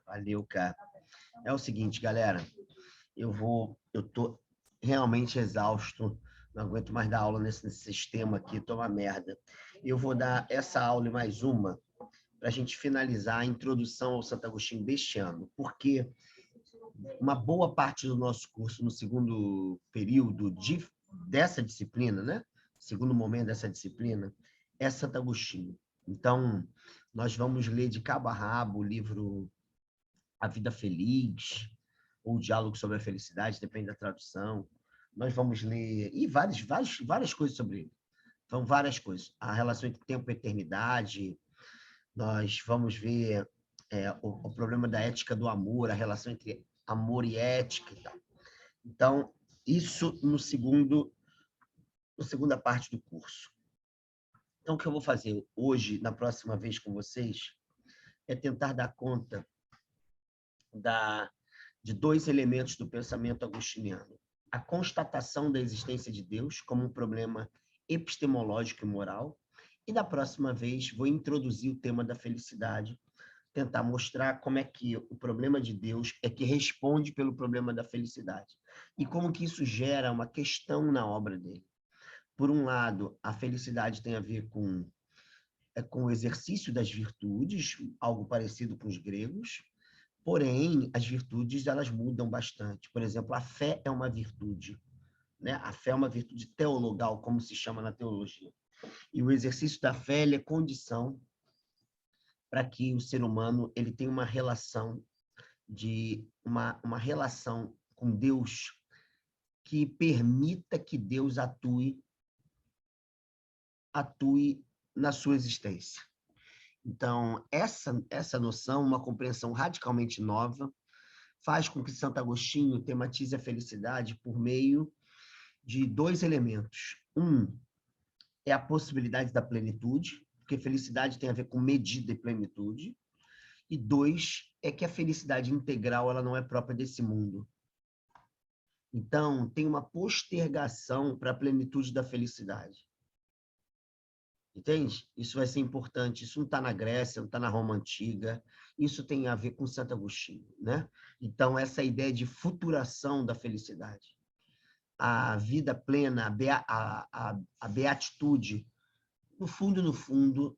Valeu, cara. É o seguinte, galera, eu tô realmente exausto, não aguento mais dar aula nesse sistema aqui, tô uma merda. Eu vou dar essa aula e mais uma para a gente finalizar a introdução ao Santo Agostinho deste ano, porque uma boa parte do nosso curso no segundo período dessa disciplina, né? Segundo momento dessa disciplina, é Santo Agostinho. Então, nós vamos ler de cabo a rabo o livro A Vida Feliz, ou o Diálogo sobre a Felicidade, depende da tradução. Nós vamos ler e várias coisas sobre ele. São várias coisas. A relação entre tempo e eternidade. Nós vamos ver o problema da ética do amor, a relação entre amor e ética e tal. Então, isso na segunda parte do curso. Então, o que eu vou fazer hoje, na próxima vez com vocês, é tentar dar conta de dois elementos do pensamento agostiniano. A constatação da existência de Deus como um problema epistemológico e moral. E da próxima vez vou introduzir o tema da felicidade, tentar mostrar como é que o problema de Deus é que responde pelo problema da felicidade. E como que isso gera uma questão na obra dele. Por um lado, a felicidade tem a ver com o exercício das virtudes, algo parecido com os gregos, porém, as virtudes elas mudam bastante. Por exemplo, a fé é uma virtude, né? A fé é uma virtude teologal, como se chama na teologia. E o exercício da fé é condição para que o ser humano ele tenha uma relação uma relação com Deus que permita que Deus atue na sua existência. Então, essa noção, uma compreensão radicalmente nova, faz com que Santo Agostinho tematize a felicidade por meio de dois elementos. Um é a possibilidade da plenitude, porque felicidade tem a ver com medida e plenitude. E dois é que a felicidade integral ela não é própria desse mundo. Então, tem uma postergação para a plenitude da felicidade. Entende? Isso vai ser importante. Isso não está na Grécia, não está na Roma Antiga. Isso tem a ver com Santo Agostinho, né? Então, essa ideia de futuração da felicidade. A vida plena, a beatitude, no fundo,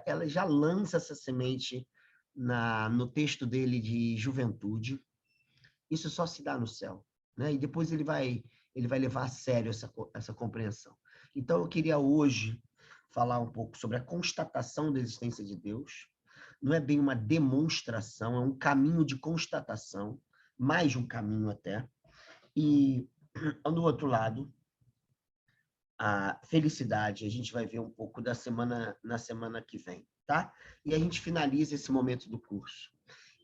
ela já lança essa semente no texto dele de Juventude. Isso só se dá no céu, né? E depois ele vai levar a sério essa compreensão. Então, eu queria hoje falar um pouco sobre a constatação da existência de Deus. Não é bem uma demonstração, é um caminho de constatação, mais de um caminho até. E, do outro lado, a felicidade, a gente vai ver um pouco na semana que vem, tá? E a gente finaliza esse momento do curso.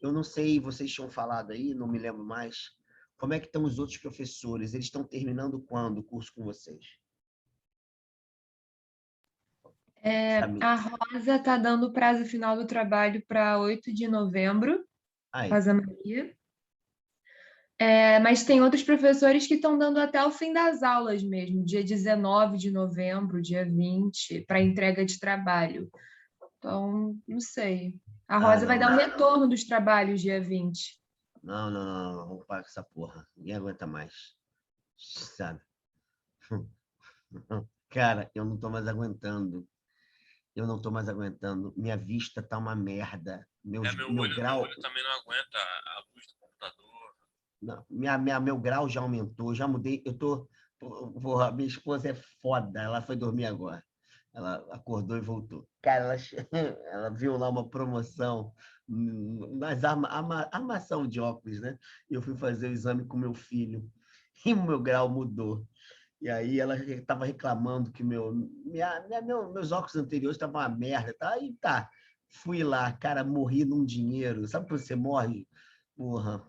Eu não sei, vocês tinham falado aí, não me lembro mais, como é que estão os outros professores? Eles estão terminando quando o curso com vocês? A Rosa está dando o prazo final do trabalho para 8 de novembro, Aí. Rosa Maria. Mas tem outros professores que estão dando até o fim das aulas mesmo, dia 19 de novembro, dia 20, para entrega de trabalho. Então, não sei. A Rosa vai dar um retorno dos trabalhos dia 20. Não, vamos parar com essa porra. Ninguém aguenta mais. Sabe? Cara, eu não tô mais aguentando. Minha vista tá uma merda. Meu olho também não aguenta a luz do computador. Não, meu grau já aumentou, já mudei. Porra, minha esposa é foda. Ela foi dormir agora. Ela acordou e voltou. Cara, ela viu lá uma promoção nas armação de óculos, né? E eu fui fazer o exame com meu filho. E o meu grau mudou. E aí ela estava reclamando que meus óculos anteriores estavam uma merda. Tá? Aí tá. Fui lá, cara, morri num dinheiro. Sabe quando você morre? Porra.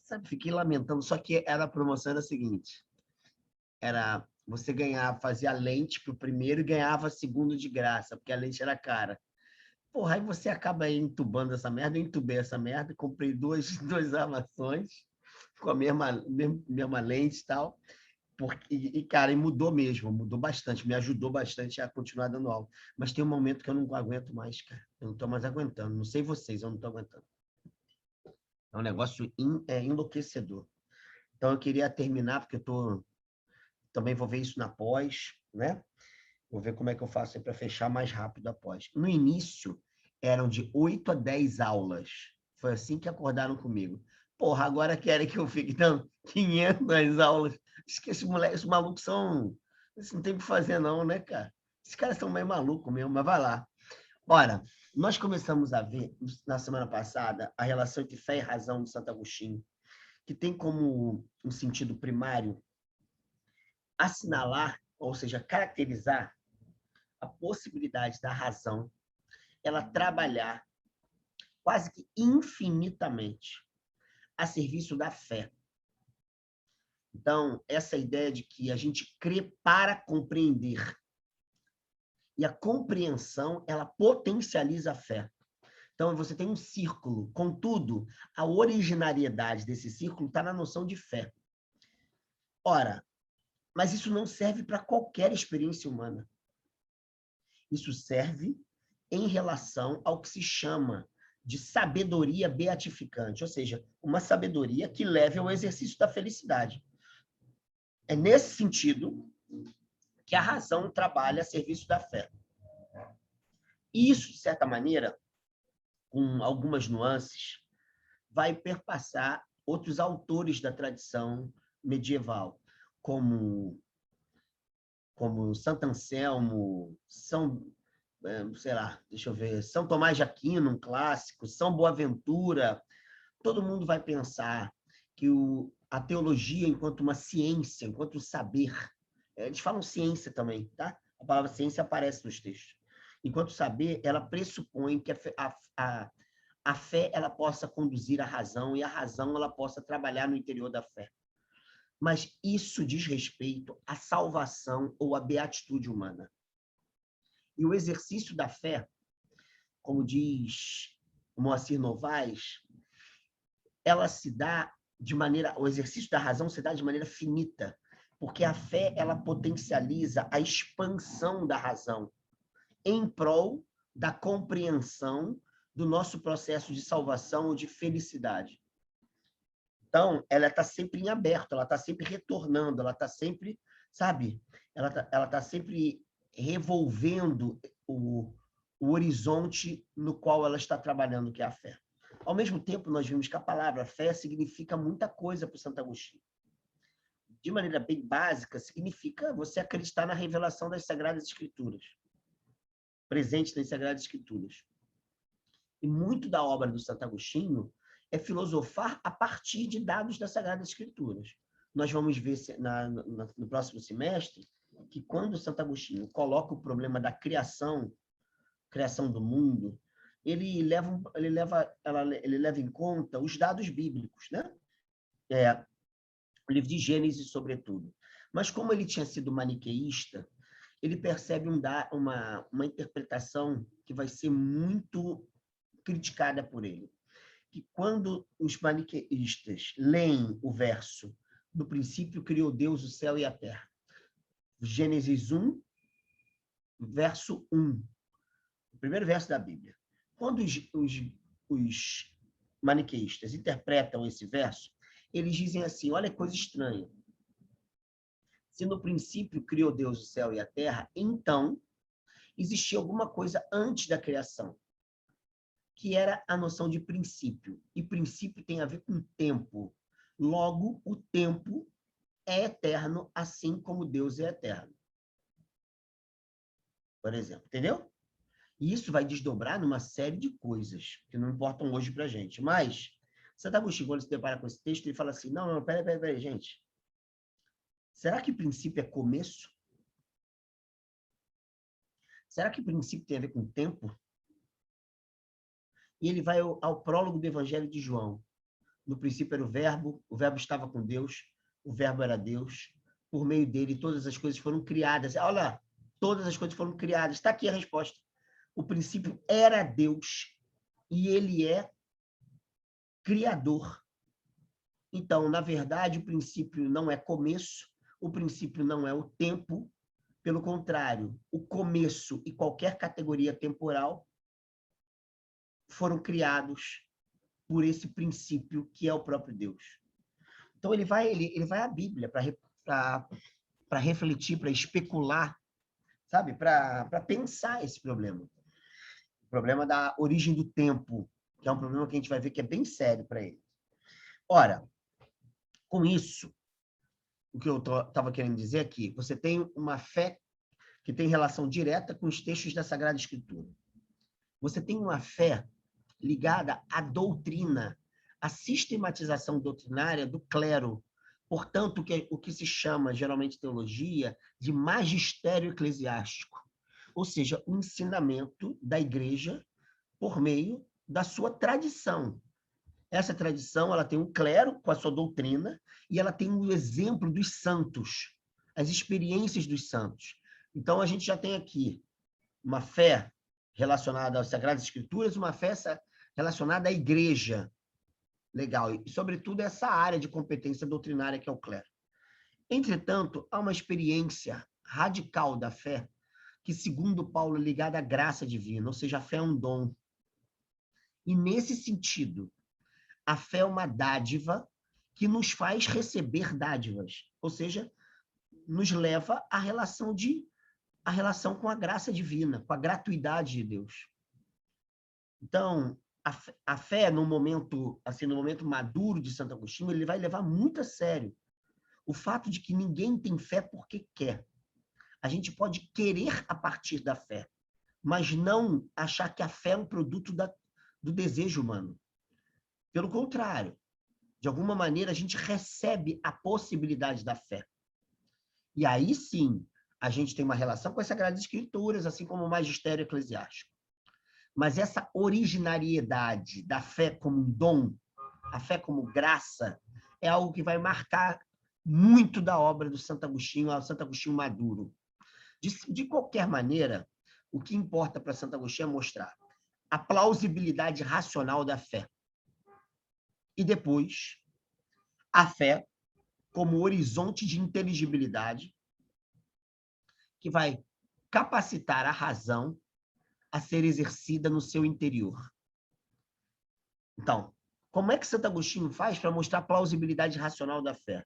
Sabe, fiquei lamentando. Só que a promoção era a seguinte. Era você ganhava, fazia lente para o primeiro e ganhava segundo de graça, porque a lente era cara. Porra, aí você acaba entubando essa merda. Eu entubei essa merda, comprei duas armações com a mesma lente e tal. Cara, e mudou mesmo, mudou bastante, me ajudou bastante a continuar dando aula. Mas tem um momento que eu não aguento mais, cara. Eu não estou mais aguentando. Não sei vocês, eu não estou aguentando. É um negócio enlouquecedor. Então, eu queria terminar, porque também vou ver isso na pós, né? Vou ver como é que eu faço para fechar mais rápido a pós. No início, eram de 8 a 10 aulas. Foi assim que acordaram comigo. Porra, agora querem que eu fique dando 500 aulas. Diz que esses malucos são... Isso não tem o que fazer não, né, cara? Esses caras são meio malucos mesmo, mas vai lá. Ora, nós começamos a ver, na semana passada, a relação entre fé e razão de Santo Agostinho, que tem como um sentido primário assinalar, ou seja, caracterizar a possibilidade da razão ela trabalhar quase que infinitamente a serviço da fé. Então, essa ideia de que a gente crê para compreender e a compreensão, ela potencializa a fé. Então, você tem um círculo, contudo, a originariedade desse círculo está na noção de fé. Ora, mas isso não serve para qualquer experiência humana. Isso serve em relação ao que se chama de sabedoria beatificante, ou seja, uma sabedoria que leve ao exercício da felicidade. É nesse sentido que a razão trabalha a serviço da fé. Isso, de certa maneira, com algumas nuances, vai perpassar outros autores da tradição medieval, como Santo Anselmo, sei lá, deixa eu ver, São Tomás de Aquino, um clássico, São Boaventura. Todo mundo vai pensar que a teologia, enquanto uma ciência, enquanto um saber, eles falam ciência também, tá? A palavra ciência aparece nos textos. Enquanto saber, ela pressupõe que a fé ela possa conduzir a razão e a razão ela possa trabalhar no interior da fé. Mas isso diz respeito à salvação ou à beatitude humana. E o exercício da fé, como diz o Moacir Novaes, ela se dá o exercício da razão se dá de maneira finita, porque a fé ela potencializa a expansão da razão em prol da compreensão do nosso processo de salvação ou de felicidade. Então, ela está sempre em aberto, ela está sempre retornando, ela está sempre, sabe? Ela tá sempre revolvendo o horizonte no qual ela está trabalhando, que é a fé. Ao mesmo tempo, nós vimos que a palavra fé significa muita coisa para o Santo Agostinho. De maneira bem básica, significa você acreditar na revelação das Sagradas Escrituras, presente nas Sagradas Escrituras. E muito da obra do Santo Agostinho é filosofar a partir de dados das Sagradas Escrituras. Nós vamos ver no próximo semestre que quando o Santo Agostinho coloca o problema da criação do mundo, ele leva em conta os dados bíblicos, né? O livro de Gênesis, sobretudo. Mas como ele tinha sido maniqueísta, ele percebe uma interpretação que vai ser muito criticada por ele. Que quando os maniqueístas leem o verso "No princípio criou Deus o céu e a terra", Gênesis 1, verso 1, o primeiro verso da Bíblia. Quando os maniqueístas interpretam esse verso, eles dizem assim, olha que coisa estranha. Se no princípio criou Deus o céu e a terra, então existia alguma coisa antes da criação, que era a noção de princípio. E princípio tem a ver com tempo. Logo, o tempo é eterno, assim como Deus é eterno. Por exemplo, entendeu? E isso vai desdobrar numa série de coisas que não importam hoje para a gente. Mas, Santo Agostinho, quando se depara com esse texto, ele fala assim, não, peraí, gente. Será que princípio é começo? Será que princípio tem a ver com tempo? E ele vai ao prólogo do Evangelho de João. No princípio era o verbo estava com Deus, o verbo era Deus, por meio dele todas as coisas foram criadas. Olha, todas as coisas foram criadas. Está aqui a resposta. O princípio era Deus e ele é criador. Então, na verdade, o princípio não é começo, o princípio não é o tempo, pelo contrário, o começo e qualquer categoria temporal foram criados por esse princípio que é o próprio Deus. Então, ele vai à Bíblia para refletir, para especular, sabe? Para pensar esse problema. O problema da origem do tempo, que é um problema que a gente vai ver que é bem sério para ele. Ora, com isso, o que eu estava querendo dizer aqui, você tem uma fé que tem relação direta com os textos da Sagrada Escritura. Você tem uma fé ligada à doutrina, à sistematização doutrinária do clero. Portanto, o que se chama, geralmente, teologia, de magistério eclesiástico. Ou seja, o ensinamento da igreja por meio da sua tradição. Essa tradição, ela tem um clero com a sua doutrina e ela tem um exemplo dos santos, as experiências dos santos. Então, a gente já tem aqui uma fé relacionada às Sagradas Escrituras, uma fé relacionada à igreja. Legal. E, sobretudo, essa área de competência doutrinária que é o clero. Entretanto, há uma experiência radical da fé que, segundo Paulo, é ligada à graça divina, ou seja, a fé é um dom. E, nesse sentido, a fé é uma dádiva que nos faz receber dádivas, ou seja, nos leva à relação com a graça divina, com a gratuidade de Deus. Então, a fé, no momento maduro de Santo Agostinho, ele vai levar muito a sério o fato de que ninguém tem fé porque quer. A gente pode querer a partir da fé, mas não achar que a fé é um produto do desejo humano. Pelo contrário, de alguma maneira, a gente recebe a possibilidade da fé. E aí, sim, a gente tem uma relação com as Sagradas Escrituras, assim como o magistério eclesiástico. Mas essa originariedade da fé como um dom, a fé como graça, é algo que vai marcar muito da obra do Santo Agostinho, ao Santo Agostinho maduro. De qualquer maneira, o que importa para Santo Agostinho é mostrar a plausibilidade racional da fé. E depois, a fé como horizonte de inteligibilidade que vai capacitar a razão a ser exercida no seu interior. Então, como é que Santo Agostinho faz para mostrar a plausibilidade racional da fé?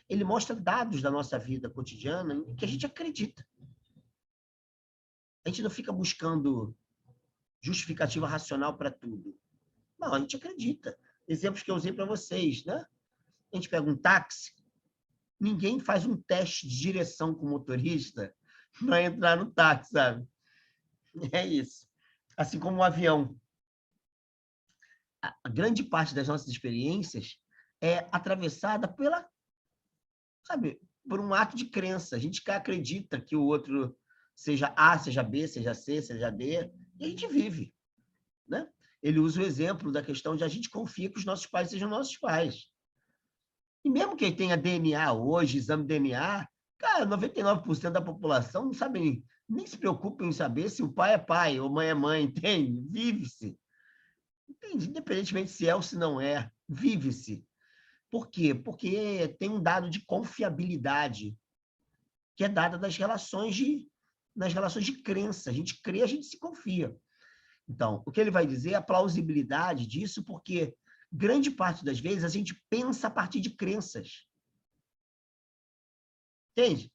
Ele mostra dados da nossa vida cotidiana em que a gente acredita. A gente não fica buscando justificativa racional para tudo. Não, a gente acredita. Exemplos que eu usei para vocês, né? A gente pega um táxi, ninguém faz um teste de direção com o motorista para entrar no táxi, sabe? É isso. Assim como um avião. A grande parte das nossas experiências é atravessada por um ato de crença. A gente acredita que o outro seja A, seja B, seja C, seja D, e a gente vive, né? Ele usa o exemplo da questão de a gente confia que os nossos pais sejam nossos pais. E mesmo quem tenha DNA hoje, exame DNA, cara, 99% da população não sabe nem se preocupa em saber se o pai é pai ou mãe é mãe, entende? Vive-se. Entende? Independentemente se é ou se não é, vive-se. Por quê? Porque tem um dado de confiabilidade que é dada nas relações de crença. A gente crê, a gente se confia. Então, o que ele vai dizer é a plausibilidade disso, porque grande parte das vezes a gente pensa a partir de crenças. Entende?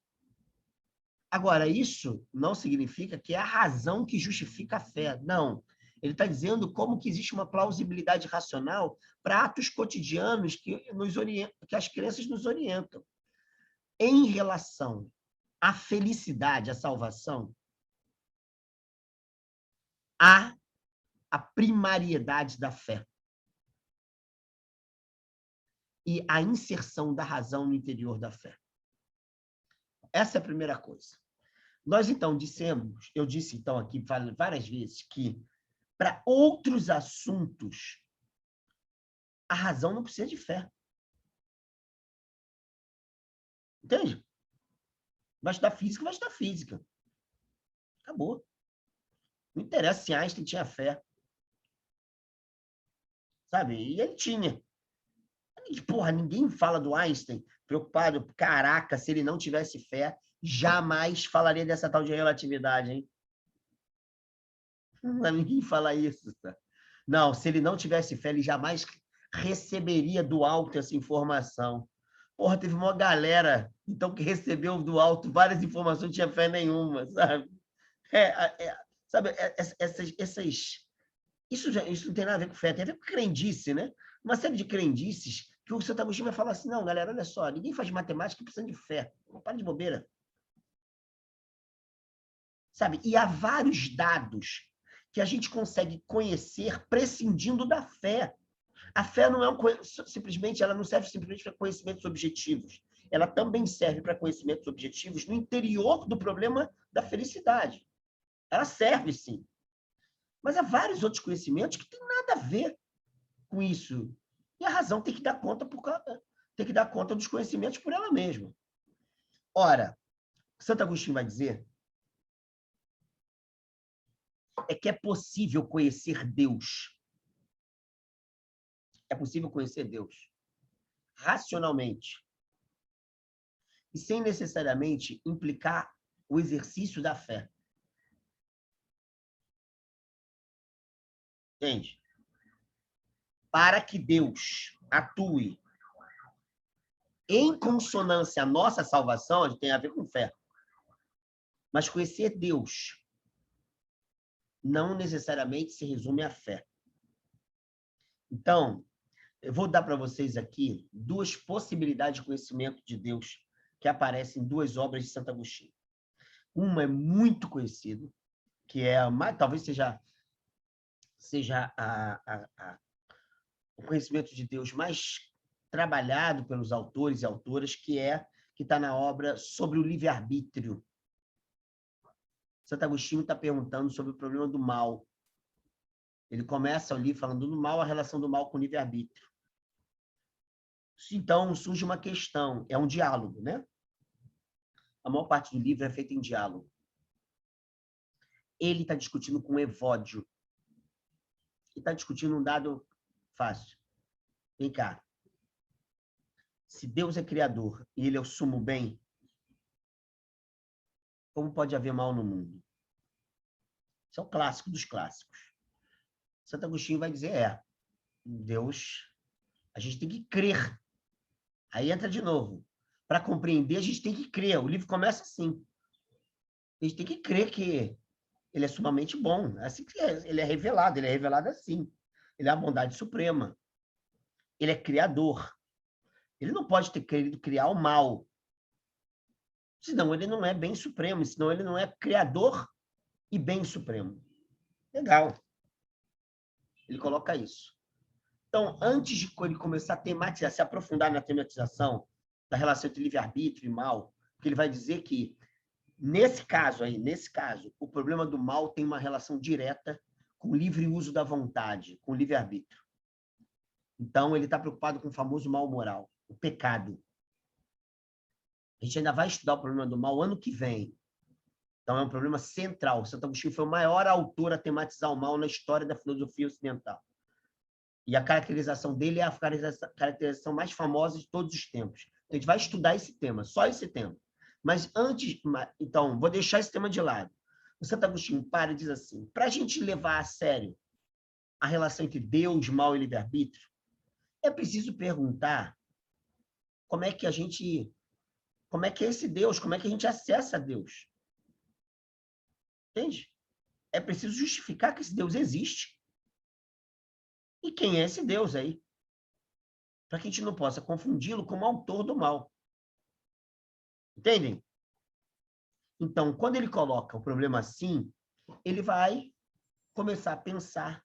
Agora, isso não significa que é a razão que justifica a fé. Não. Ele está dizendo como que existe uma plausibilidade racional para atos cotidianos que as crenças nos orientam. Em relação à felicidade, à salvação, há a primariedade da fé e a inserção da razão no interior da fé. Essa é a primeira coisa. Nós, então, eu disse, então, aqui várias vezes que, para outros assuntos, a razão não precisa de fé. Entende? Vai estudar física, vai estudar física. Acabou. Não interessa se Einstein tinha fé. Sabe? E ele tinha. Porra, ninguém fala do Einstein preocupado, caraca, se ele não tivesse fé, jamais falaria dessa tal de relatividade, hein? Ninguém fala isso, tá? Não, se ele não tivesse fé, ele jamais receberia do alto essa informação. Porra, teve uma galera, então, que recebeu do alto várias informações, não tinha fé nenhuma, sabe? Sabe, isso não tem nada a ver com fé, tem a ver com crendice, né? Uma série de crendices que o Santo Agostinho vai falar assim, não, galera, olha só, ninguém faz matemática precisando de fé. Para de bobeira. Sabe? E há vários dados que a gente consegue conhecer prescindindo da fé. A fé não é simplesmente, ela não serve simplesmente para conhecimentos objetivos. Ela também serve para conhecimentos objetivos no interior do problema da felicidade. Ela serve, sim. Mas há vários outros conhecimentos que têm nada a ver com isso. E a razão tem que dar conta dos conhecimentos por ela mesma. Ora, Santo Agostinho vai dizer é que é possível conhecer Deus. É possível conhecer Deus racionalmente e sem necessariamente implicar o exercício da fé. Entende? Para que Deus atue em consonância à nossa salvação, tem a ver com fé. Mas conhecer Deus não necessariamente se resume à fé. Então, eu vou dar para vocês aqui duas possibilidades de conhecimento de Deus que aparecem em duas obras de Santo Agostinho. Uma é muito conhecida, que é talvez seja o conhecimento de Deus mais trabalhado pelos autores e autoras, que está na obra sobre o livre-arbítrio. Santo Agostinho está perguntando sobre o problema do mal. Ele começa ali falando do mal, a relação do mal com o livre-arbítrio. Então, surge uma questão, é um diálogo, né? A maior parte do livro é feita em diálogo. Ele está discutindo com Evódio. E está discutindo um dado fácil. Vem cá. Se Deus é criador e ele é o sumo bem, como pode haver mal no mundo? Isso é o clássico dos clássicos. Santo Agostinho vai dizer, Deus, a gente tem que crer. Aí entra de novo. Para compreender, a gente tem que crer. O livro começa assim. A gente tem que crer que ele é sumamente bom. Assim que ele é revelado assim. Ele é a bondade suprema. Ele é criador. Ele não pode ter querido criar o mal. Senão ele não é bem supremo, senão ele não é criador e bem supremo. Legal. Ele coloca isso. Então, antes de ele começar a tematizar, se aprofundar na tematização da relação entre livre-arbítrio e mal, porque ele vai dizer que, nesse caso, o problema do mal tem uma relação direta com o livre uso da vontade, com o livre-arbítrio. Então, ele está preocupado com o famoso mal moral, o pecado. A gente ainda vai estudar o problema do mal ano que vem. Então, é um problema central. Santo Agostinho foi o maior autor a tematizar o mal na história da filosofia ocidental. E a caracterização dele é a caracterização mais famosa de todos os tempos. Então, a gente vai estudar esse tema, só esse tema. Mas antes... Então, vou deixar esse tema de lado. O Santo Agostinho para e diz assim, para a gente levar a sério a relação entre Deus, mal e livre-arbítrio, é preciso perguntar como é que é esse Deus, como é que a gente acessa a Deus. Entende? É preciso justificar que esse Deus existe. E quem é esse Deus aí? Para que a gente não possa confundi-lo como autor do mal. Entendem? Então, quando ele coloca o problema assim, ele vai começar a pensar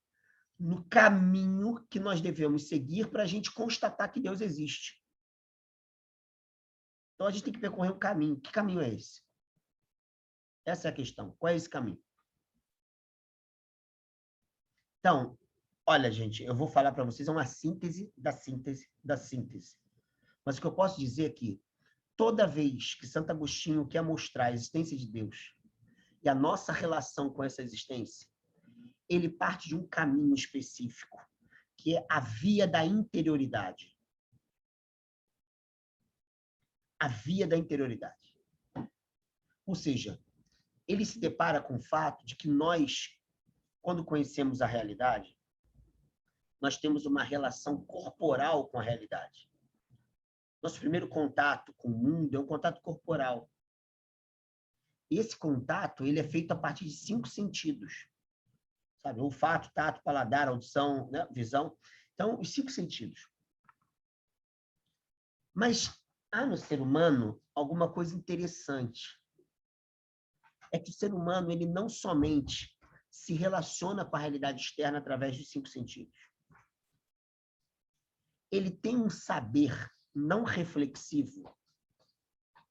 no caminho que nós devemos seguir para a gente constatar que Deus existe. Então, a gente tem que percorrer um caminho. Que caminho é esse? Essa é a questão. Qual é esse caminho? Então, olha, gente, eu vou falar para vocês, é uma síntese da síntese da síntese. Mas o que eu posso dizer é que toda vez que Santo Agostinho quer mostrar a existência de Deus e a nossa relação com essa existência, ele parte de um caminho específico, que é a via da interioridade. A via da interioridade. Ou seja, ele se depara com o fato de que nós, quando conhecemos a realidade, nós temos uma relação corporal com a realidade. Nosso primeiro contato com o mundo é um contato corporal. Esse contato ele é feito a partir de 5 sentidos. Sabe? Olfato, tato, paladar, audição, né? Visão. Então, os 5 sentidos. Mas há no ser humano alguma coisa interessante. É que o ser humano ele não somente se relaciona com a realidade externa através dos 5 sentidos. Ele tem um saber não reflexivo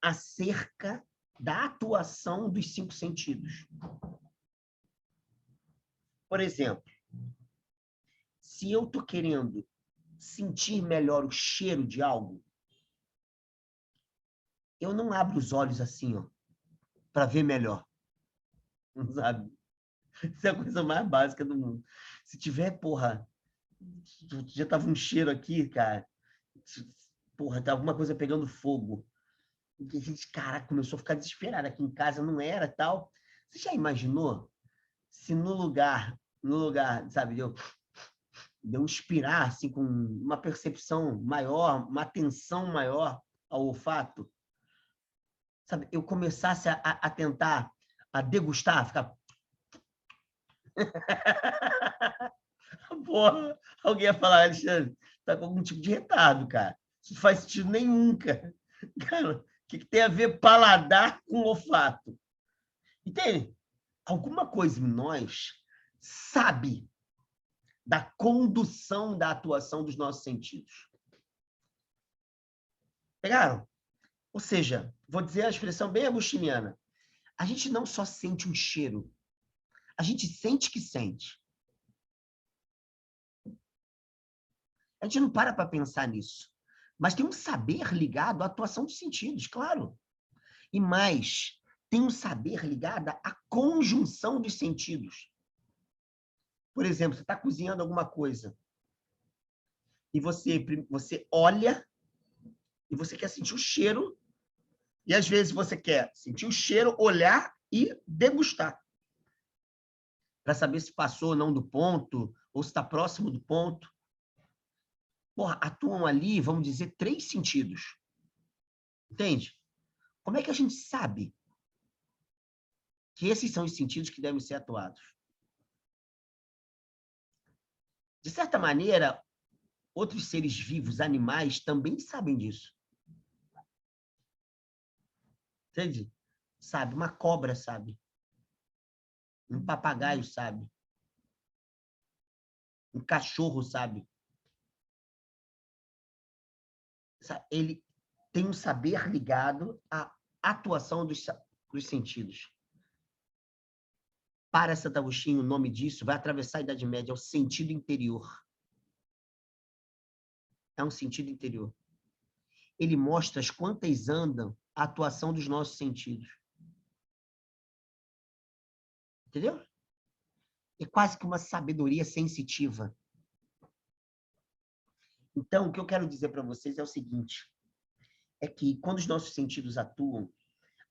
acerca da atuação dos 5 sentidos. Por exemplo, se eu estou querendo sentir melhor o cheiro de algo, eu não abro os olhos assim, ó, para ver melhor. Não sabe? Isso é a coisa mais básica do mundo. Se tiver, porra, já tava um cheiro aqui, cara. Porra, tá alguma coisa pegando fogo. E a gente, caraca, começou a ficar desesperado. Aqui em casa não era tal. Você já imaginou se no lugar, sabe, de eu inspirar, assim, com uma percepção maior, uma atenção maior ao olfato, sabe, eu começasse a tentar, a degustar, ficar... Porra, alguém ia falar, Alexandre, tá com algum tipo de retardo, cara. Isso não faz sentido nenhum, cara. Cara, o que tem a ver paladar com olfato? Entende? Alguma coisa em nós sabe da condução da atuação dos nossos sentidos. Pegaram? Ou seja, vou dizer a expressão bem agostiniana, a gente não só sente um cheiro, a gente sente que sente. A gente não para pensar nisso. Mas tem um saber ligado à atuação dos sentidos, claro. E mais, tem um saber ligado à conjunção dos sentidos. Por exemplo, você está cozinhando alguma coisa e você olha e você quer sentir o cheiro e às vezes você quer sentir o cheiro, olhar e degustar para saber se passou ou não do ponto ou se está próximo do ponto. Porra, atuam ali, vamos dizer, 3 sentidos. Entende? Como é que a gente sabe que esses são os sentidos que devem ser atuados? De certa maneira, outros seres vivos, animais, também sabem disso. Entende? Sabe? Uma cobra sabe. Um papagaio sabe. Um cachorro sabe. Ele tem um saber ligado à atuação dos sentidos. Para Santo Agostinho, o nome disso vai atravessar a Idade Média, é o sentido interior. É um sentido interior. Ele mostra as quantas andam a atuação dos nossos sentidos. Entendeu? É quase que uma sabedoria sensitiva. Então, o que eu quero dizer para vocês é o seguinte, é que quando os nossos sentidos atuam,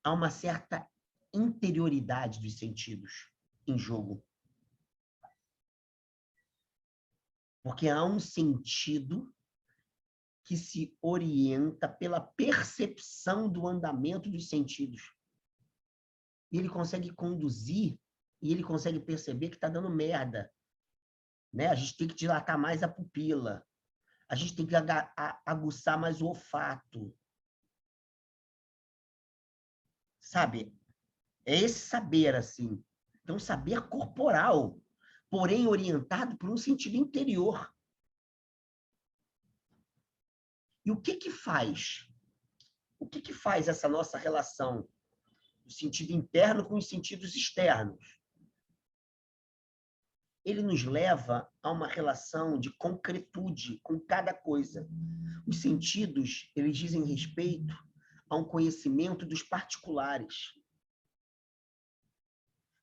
há uma certa interioridade dos sentidos em jogo. Porque há um sentido que se orienta pela percepção do andamento dos sentidos. E ele consegue conduzir e ele consegue perceber que está dando merda. Né? A gente tem que dilatar mais a pupila. A gente tem que aguçar mais o olfato. Sabe? É esse saber, assim. Então, saber corporal, porém orientado por um sentido interior. E o que faz? O que faz essa nossa relação do sentido interno com os sentidos externos? Ele nos leva a uma relação de concretude com cada coisa. Os sentidos, eles dizem respeito a um conhecimento dos particulares.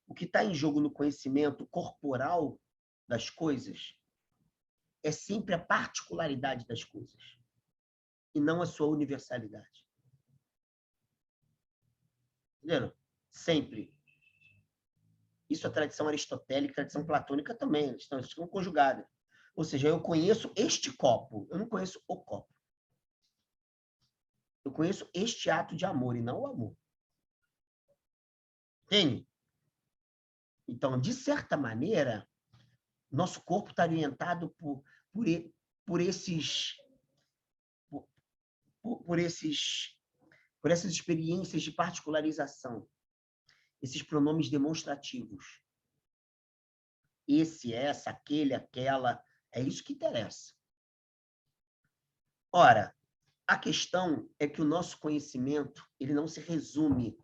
O que está em jogo no conhecimento corporal das coisas é sempre a particularidade das coisas e não a sua universalidade. Entenderam? Sempre. Isso a tradição aristotélica, a tradição platônica também, estão conjugadas. Ou seja, eu conheço este copo, eu não conheço o copo. Eu conheço este ato de amor e não o amor. Entende? Então, de certa maneira, nosso corpo está orientado por essas experiências de particularização, esses pronomes demonstrativos. Esse, essa, aquele, aquela, é isso que interessa. Ora, a questão é que o nosso conhecimento, ele não se resume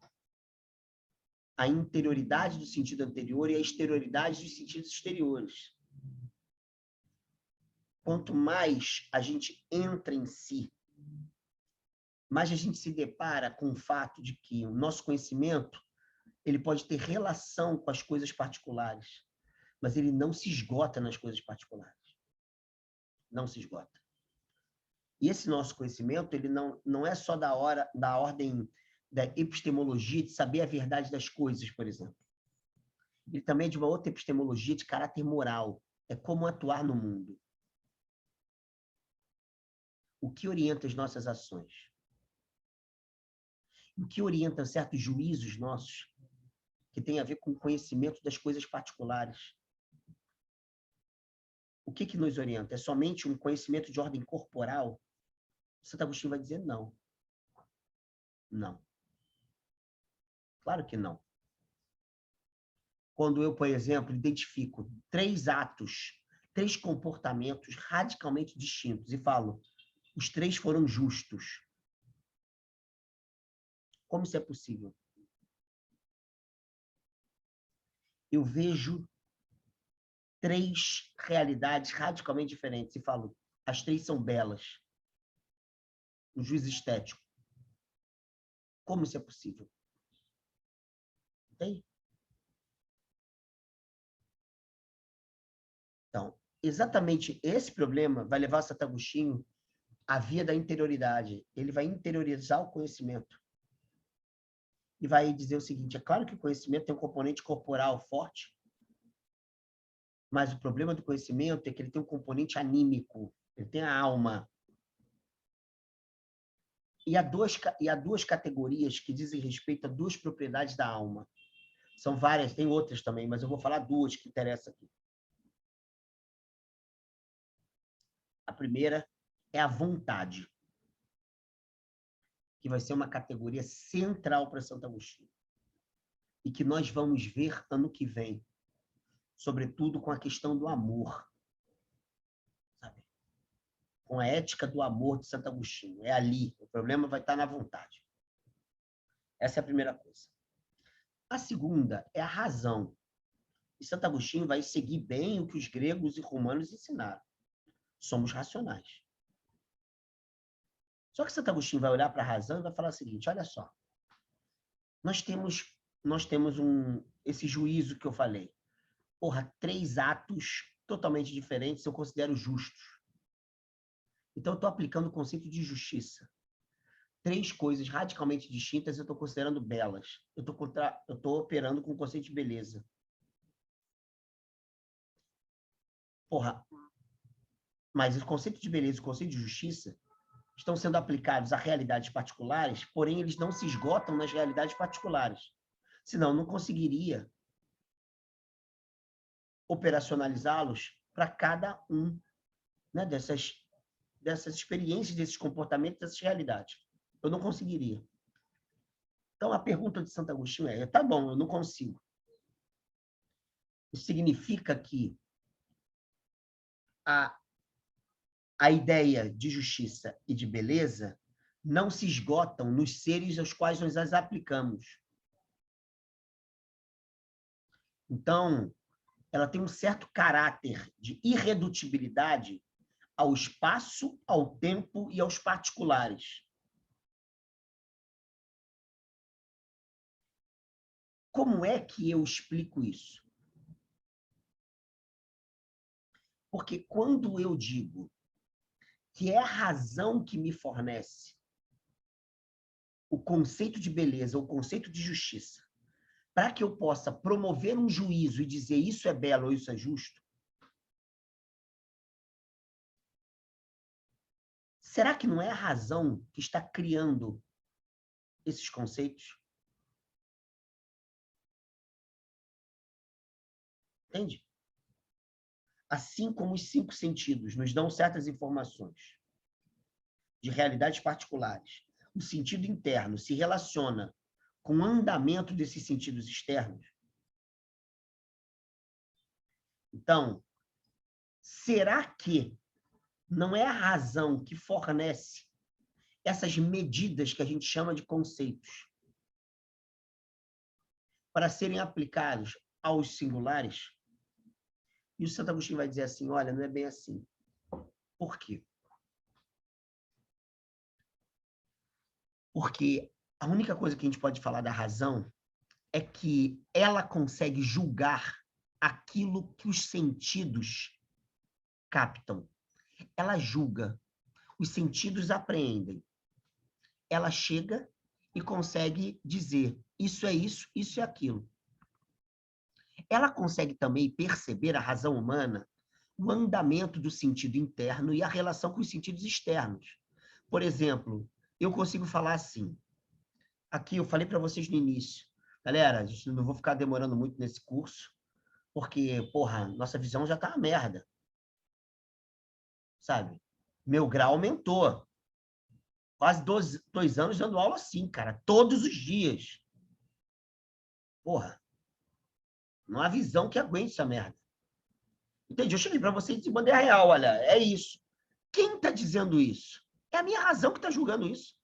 à interioridade do sentido anterior e à exterioridade dos sentidos exteriores. Quanto mais a gente entra em si, mais a gente se depara com o fato de que o nosso conhecimento ele pode ter relação com as coisas particulares, mas ele não se esgota nas coisas particulares. Não se esgota. E esse nosso conhecimento ele não é só da ordem da epistemologia, de saber a verdade das coisas, por exemplo. Ele também é de uma outra epistemologia de caráter moral. É como atuar no mundo. O que orienta as nossas ações? O que orienta certos juízos nossos, que tem a ver com o conhecimento das coisas particulares? O que nos orienta? É somente um conhecimento de ordem corporal? Santo Agostinho vai dizer não. Não. Claro que não. Quando eu, por exemplo, identifico 3 atos, 3 comportamentos radicalmente distintos e falo, os 3 foram justos. Como isso é possível? Eu vejo 3 realidades radicalmente diferentes e falo, as 3 são belas. Um juízo estético. Como isso é possível? Entende? Então, exatamente esse problema vai levar Santo Agostinho à via da interioridade. Ele vai interiorizar o conhecimento. E vai dizer o seguinte, é claro que o conhecimento tem um componente corporal forte, mas o problema do conhecimento é que ele tem um componente anímico, ele tem a alma. E há duas categorias que dizem respeito a 2 propriedades da alma. São várias, tem outras também, mas eu vou falar 2 que interessam aqui. A primeira é a vontade, que vai ser uma categoria central para Santo Agostinho. E que nós vamos ver ano que vem, sobretudo com a questão do amor. Sabe? Com a ética do amor de Santo Agostinho. É ali, o problema vai estar na vontade. Essa é a primeira coisa. A segunda é a razão. E Santo Agostinho vai seguir bem o que os gregos e romanos ensinaram. Somos racionais. Só que Santo Agostinho vai olhar para a razão e vai falar o seguinte, olha só, nós temos esse juízo que eu falei. Porra, 3 atos totalmente diferentes eu considero justos. Então, eu estou aplicando o conceito de justiça. 3 coisas radicalmente distintas eu estou considerando belas. Eu estou operando com o conceito de beleza. Porra, mas o conceito de beleza e o conceito de justiça estão sendo aplicados a realidades particulares, porém eles não se esgotam nas realidades particulares. Senão, não conseguiria operacionalizá-los para cada um, né, dessas experiências, desses comportamentos, dessas realidades. Eu não conseguiria. Então, a pergunta de Santo Agostinho é, tá bom, eu não consigo. Isso significa que a ideia de justiça e de beleza não se esgotam nos seres aos quais nós as aplicamos. Então, ela tem um certo caráter de irredutibilidade ao espaço, ao tempo e aos particulares. Como é que eu explico isso? Porque quando eu digo que é a razão que me fornece o conceito de beleza, o conceito de justiça, para que eu possa promover um juízo e dizer isso é belo ou isso é justo, Será que não é a razão que está criando esses conceitos? Entende? Assim como os 5 sentidos nos dão certas informações de realidades particulares, o sentido interno se relaciona com o andamento desses sentidos externos. Então, será que não é a razão que fornece essas medidas que a gente chama de conceitos para serem aplicados aos singulares? E o Santo Agostinho vai dizer assim, olha, não é bem assim. Por quê? Porque a única coisa que a gente pode falar da razão é que ela consegue julgar aquilo que os sentidos captam. Ela julga, os sentidos apreendem. Ela chega e consegue dizer isso é aquilo. Ela consegue também perceber a razão humana, o andamento do sentido interno e a relação com os sentidos externos. Por exemplo, eu consigo falar assim, aqui eu falei para vocês no início, galera, a gente não vou ficar demorando muito nesse curso, porque, porra, nossa visão já tá uma merda. Sabe? Meu grau aumentou. Quase 2 anos dando aula assim, cara, todos os dias. Porra, não há visão que aguente essa merda. Entendi? Eu cheguei para vocês de bandeira real, olha, é isso. Quem está dizendo isso? É a minha razão que está julgando isso.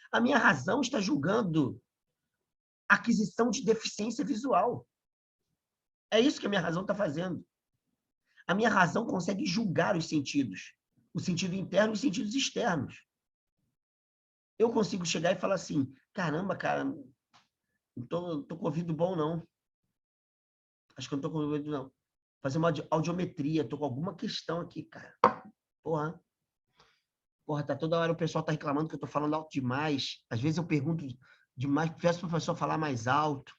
A minha razão está julgando aquisição de deficiência visual. É isso que a minha razão está fazendo. A minha razão consegue julgar os sentidos, o sentido interno e os sentidos externos. Eu consigo chegar e falar assim, caramba, cara, não tô com ouvido bom, não. Acho que eu não tô com ouvido, não. Fazer uma audiometria, tô com alguma questão aqui, cara. Porra. Porra, tá toda hora o pessoal tá reclamando que eu tô falando alto demais. Às vezes eu pergunto demais, peço pro professor falar mais alto.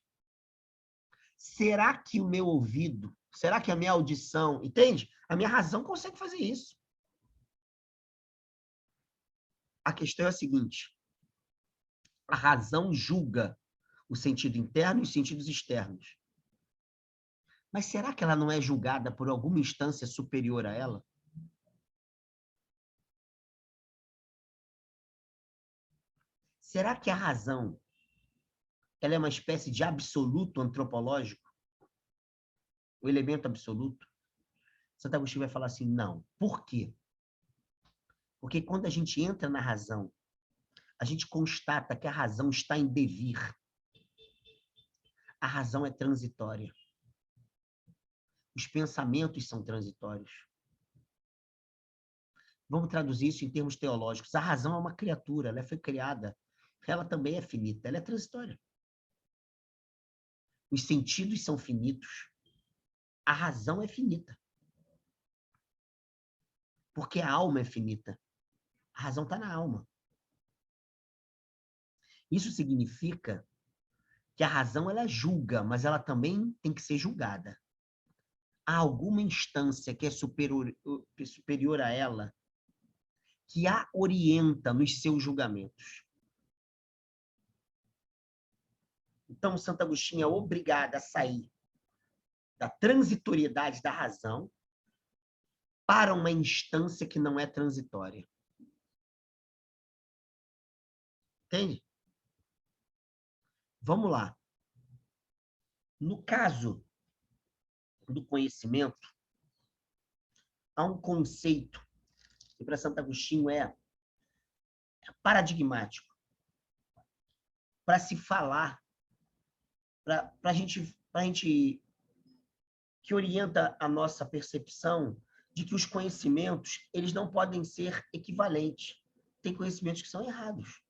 Será que o meu ouvido, será que a minha audição, entende? A minha razão consegue fazer isso. A questão é a seguinte, a razão julga o sentido interno e os sentidos externos. Mas será que ela não é julgada por alguma instância superior a ela? Será que a razão ela é uma espécie de absoluto antropológico? O elemento absoluto? Santo Agostinho vai falar assim, não. Por quê? Porque quando a gente entra na razão, a gente constata que a razão está em devir. A razão é transitória. Os pensamentos são transitórios. Vamos traduzir isso em termos teológicos. A razão é uma criatura, ela foi criada. Ela também é finita, ela é transitória. Os sentidos são finitos. A razão é finita. Porque a alma é finita. A razão está na alma. Isso significa que a razão ela julga, mas ela também tem que ser julgada. Há alguma instância que é superior a ela que a orienta nos seus julgamentos. Então, Santo Agostinho é obrigado a sair da transitoriedade da razão para uma instância que não é transitória. Entende? Vamos lá. No caso do conhecimento, há um conceito que para Santo Agostinho é paradigmático. Para se falar, para a gente que orienta a nossa percepção de que os conhecimentos eles não podem ser equivalentes. Tem conhecimentos que são errados.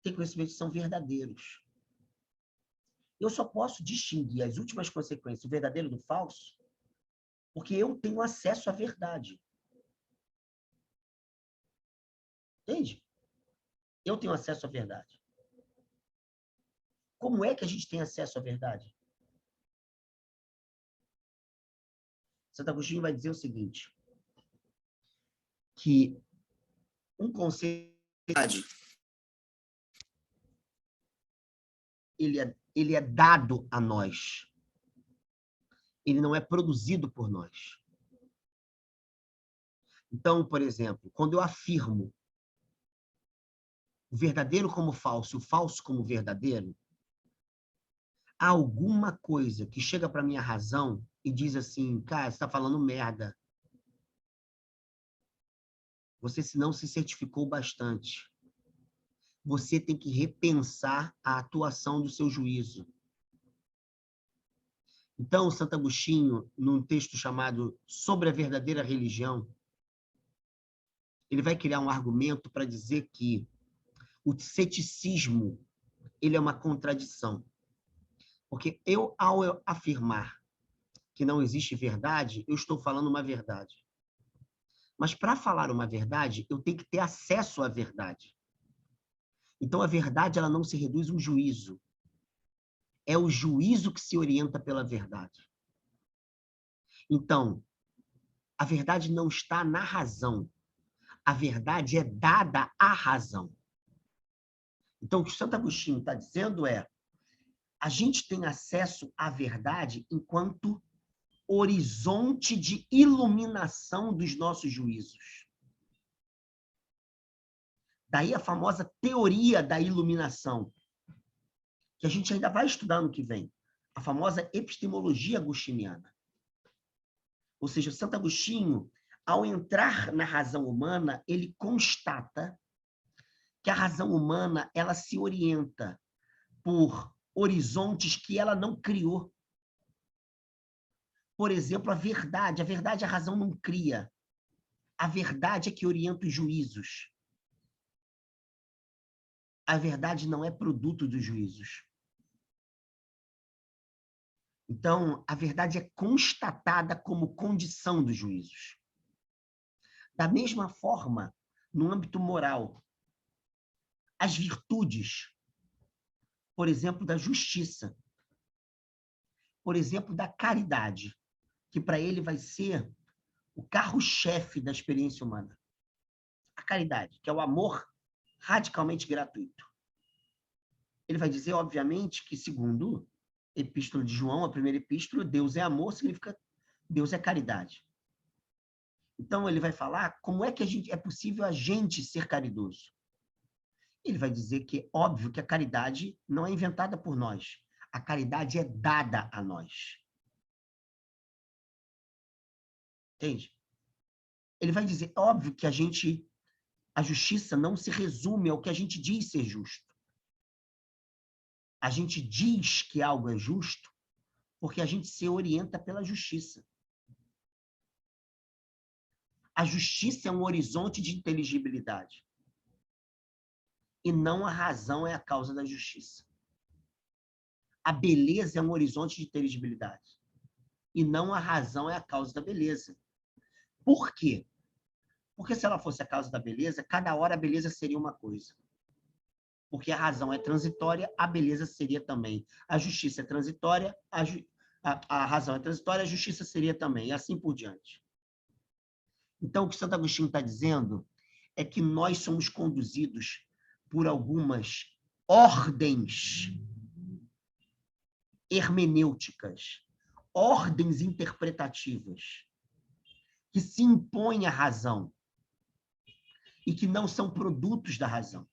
Tem conhecimentos que são verdadeiros. Eu só posso distinguir as últimas consequências, o verdadeiro do falso, porque eu tenho acesso à verdade. Entende? Eu tenho acesso à verdade. Como é que a gente tem acesso à verdade? Santo Agostinho vai dizer o seguinte, que um conceito ele é dado a nós. Ele não é produzido por nós. Então, por exemplo, quando eu afirmo o verdadeiro como falso, o falso como verdadeiro, há alguma coisa que chega para minha razão e diz assim, cara, você está falando merda. Você não se certificou bastante. Você tem que repensar a atuação do seu juízo. Então, Santo Agostinho, num texto chamado Sobre a Verdadeira Religião, ele vai criar um argumento para dizer que o ceticismo ele é uma contradição. Porque ao afirmar que não existe verdade, eu estou falando uma verdade. Mas para falar uma verdade, eu tenho que ter acesso à verdade. Então, a verdade ela não se reduz a um juízo. É o juízo que se orienta pela verdade. Então, a verdade não está na razão. A verdade é dada à razão. Então, o que o Santo Agostinho está dizendo é a gente tem acesso à verdade enquanto horizonte de iluminação dos nossos juízos. Daí a famosa teoria da iluminação, que a gente ainda vai estudar no que vem. A famosa epistemologia agostiniana. Ou seja, o Santo Agostinho, ao entrar na razão humana, ele constata que a razão humana ela se orienta por horizontes que ela não criou. Por exemplo, a verdade a razão não cria. A verdade é que orienta os juízos. A verdade não é produto dos juízos. Então, a verdade é constatada como condição dos juízos. Da mesma forma, no âmbito moral, as virtudes, por exemplo, da justiça, por exemplo, da caridade, que para ele vai ser o carro-chefe da experiência humana. A caridade, que é o amor radicalmente gratuito. Ele vai dizer, obviamente, que segundo a Epístola de João, a primeira epístola, Deus é amor, significa Deus é caridade. Então, ele vai falar como é que é possível a gente ser caridoso. Ele vai dizer que é óbvio que a caridade não é inventada por nós. A caridade é dada a nós. Entende? Ele vai dizer, óbvio que a justiça não se resume ao que a gente diz ser justo. A gente diz que algo é justo porque a gente se orienta pela justiça. A justiça é um horizonte de inteligibilidade. E não a razão é a causa da justiça. A beleza é um horizonte de inteligibilidade. E não a razão é a causa da beleza. Por quê? Porque se ela fosse a causa da beleza, cada hora a beleza seria uma coisa. Porque a razão é transitória, a beleza seria também. A justiça é transitória, a razão é transitória, a justiça seria também. E assim por diante. Então, o que Santo Agostinho está dizendo é que nós somos conduzidos por algumas ordens hermenêuticas, ordens interpretativas, que se impõem à razão e que não são produtos da razão.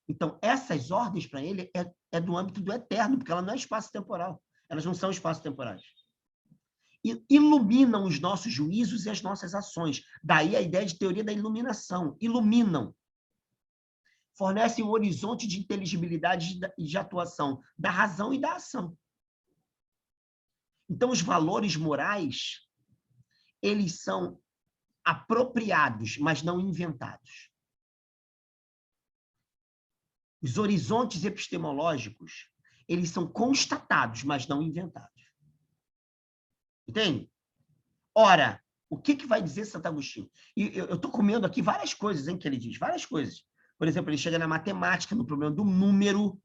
Então, essas ordens, para ele, é do âmbito do eterno, porque ela não é espaço-temporal. Elas não são espaço-temporais. E iluminam os nossos juízos e as nossas ações. Daí a ideia de teoria da iluminação. Iluminam. Fornecem um horizonte de inteligibilidade e de atuação da razão e da ação. Então, os valores morais, eles são apropriados, mas não inventados. Os horizontes epistemológicos, eles são constatados, mas não inventados. Entende? Ora, o que vai dizer Santo Agostinho? E eu estou comendo aqui várias coisas, hein, que ele diz, várias coisas. Por exemplo, ele chega na matemática, no problema do número,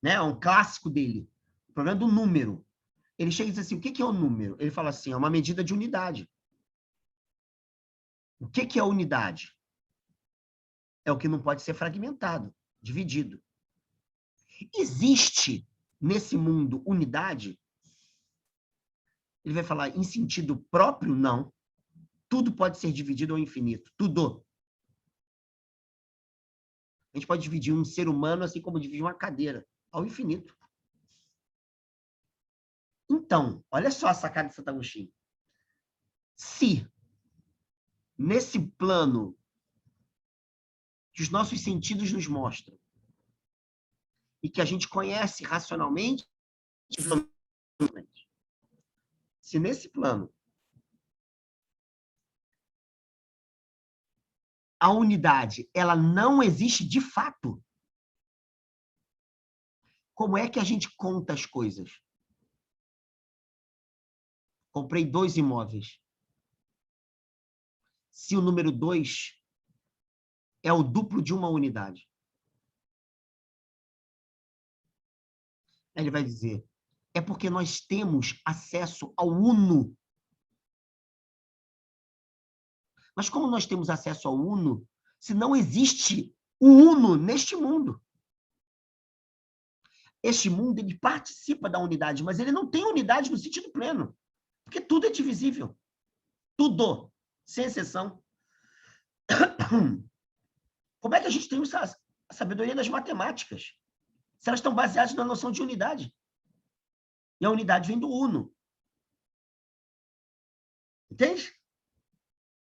né? É um clássico dele. O problema do número. Ele chega e diz assim, o que é o número? Ele fala assim, é uma medida de unidade. O que é a unidade? É o que não pode ser fragmentado, dividido. Existe nesse mundo unidade? Ele vai falar em sentido próprio? Não. Tudo pode ser dividido ao infinito. Tudo. A gente pode dividir um ser humano assim como divide uma cadeira, ao infinito. Então, olha só a sacada de Santo Agostinho. Se, nesse plano que os nossos sentidos nos mostram, e que a gente conhece racionalmente, se nesse plano a unidade ela não existe de fato, como é que a gente conta as coisas? Comprei 2 imóveis. Se o número 2 é o duplo de uma unidade. Ele vai dizer, é porque nós temos acesso ao uno. Mas como nós temos acesso ao uno, se não existe o uno neste mundo? Este mundo, ele participa da unidade, mas ele não tem unidade no sentido pleno, porque tudo é divisível. Tudo, sem exceção. Como é que a gente tem a sabedoria das matemáticas? Se elas estão baseadas na noção de unidade. E a unidade vem do uno. Entende?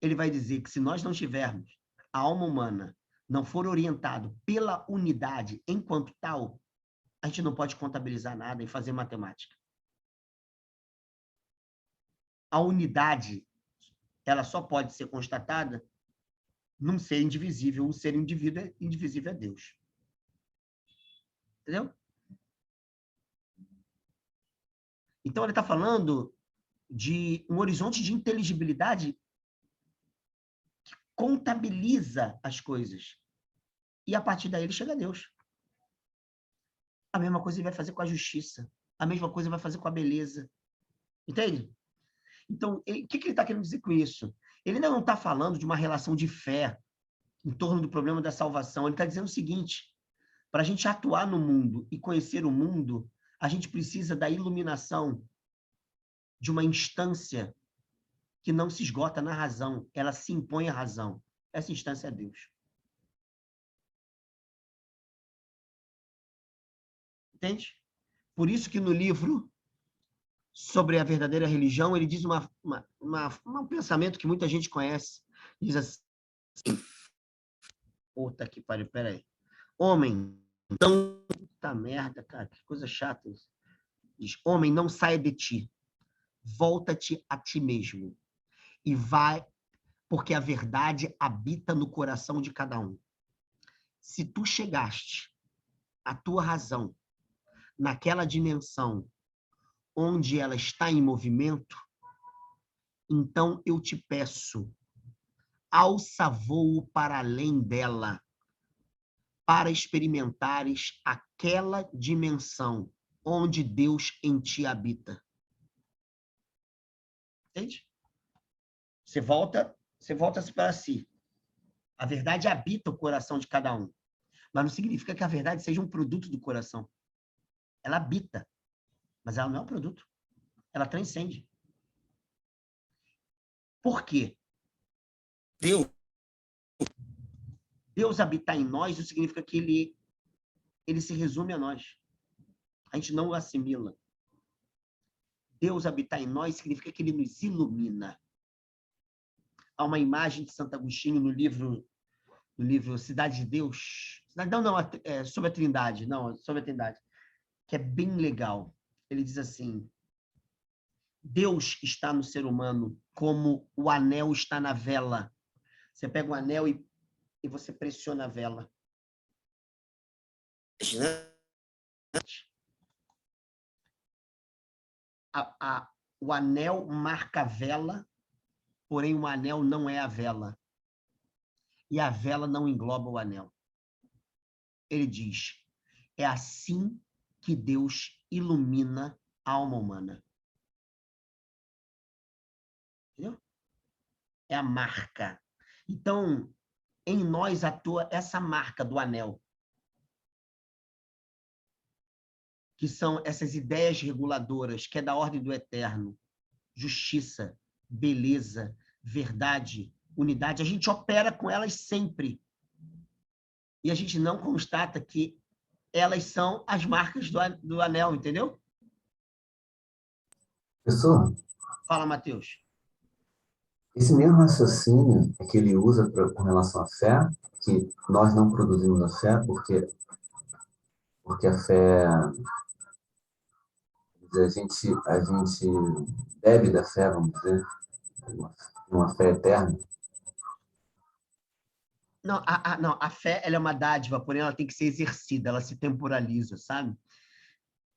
Ele vai dizer que se nós não tivermos a alma humana, não for orientado pela unidade enquanto tal, a gente não pode contabilizar nada e fazer matemática. A unidade, ela só pode ser constatada num ser indivisível. O ser indivisível é Deus. Entendeu? Então, ele está falando de um horizonte de inteligibilidade que contabiliza as coisas. E, a partir daí, ele chega a Deus. A mesma coisa ele vai fazer com a justiça. A mesma coisa ele vai fazer com a beleza. Entende? Então, o que ele está querendo dizer com isso? Ele ainda não está falando de uma relação de fé em torno do problema da salvação. Ele está dizendo o seguinte, para a gente atuar no mundo e conhecer o mundo, a gente precisa da iluminação de uma instância que não se esgota na razão, ela se impõe à razão. Essa instância é Deus. Entende? Por isso que no livro sobre a verdadeira religião, ele diz um pensamento que muita gente conhece. Diz assim, puta que pariu, peraí. Homem, não... Puta merda, cara, que coisa chata isso. Diz, homem, não saia de ti. Volta-te a ti mesmo. E vai, porque a verdade habita no coração de cada um. Se tu chegaste à tua razão naquela dimensão onde ela está em movimento, então eu te peço, alça voo para além dela, para experimentares aquela dimensão onde Deus em ti habita. Entende? Você volta-se para si. A verdade habita o coração de cada um. Mas não significa que a verdade seja um produto do coração. Ela habita, mas ela não é um produto. Ela transcende. Por quê? Deus habitar em nós não significa que ele se resume a nós. A gente não o assimila. Deus habitar em nós significa que ele nos ilumina. Há uma imagem de Santo Agostinho no livro Cidade de Deus. Sobre a Trindade. Não, sobre a Trindade. Que é bem legal. Ele diz assim, Deus está no ser humano como o anel está na vela. Você pega um anel e você pressiona a vela. O anel marca a vela, porém o anel não é a vela. E a vela não engloba o anel. Ele diz, é assim que Deus ilumina a alma humana. Entendeu? É a marca. Então, em nós atua essa marca do anel, que são essas ideias reguladoras, que é da ordem do eterno, justiça, beleza, verdade, unidade. A gente opera com elas sempre. E a gente não constata que elas são as marcas do anel, entendeu? Professor, Fala, Matheus. esse mesmo raciocínio é que ele usa com relação à fé, que nós não produzimos a fé porque a fé, a gente bebe da fé, vamos dizer, uma fé eterna. Não, não, a fé ela é uma dádiva, porém ela tem que ser exercida, ela se temporaliza, sabe?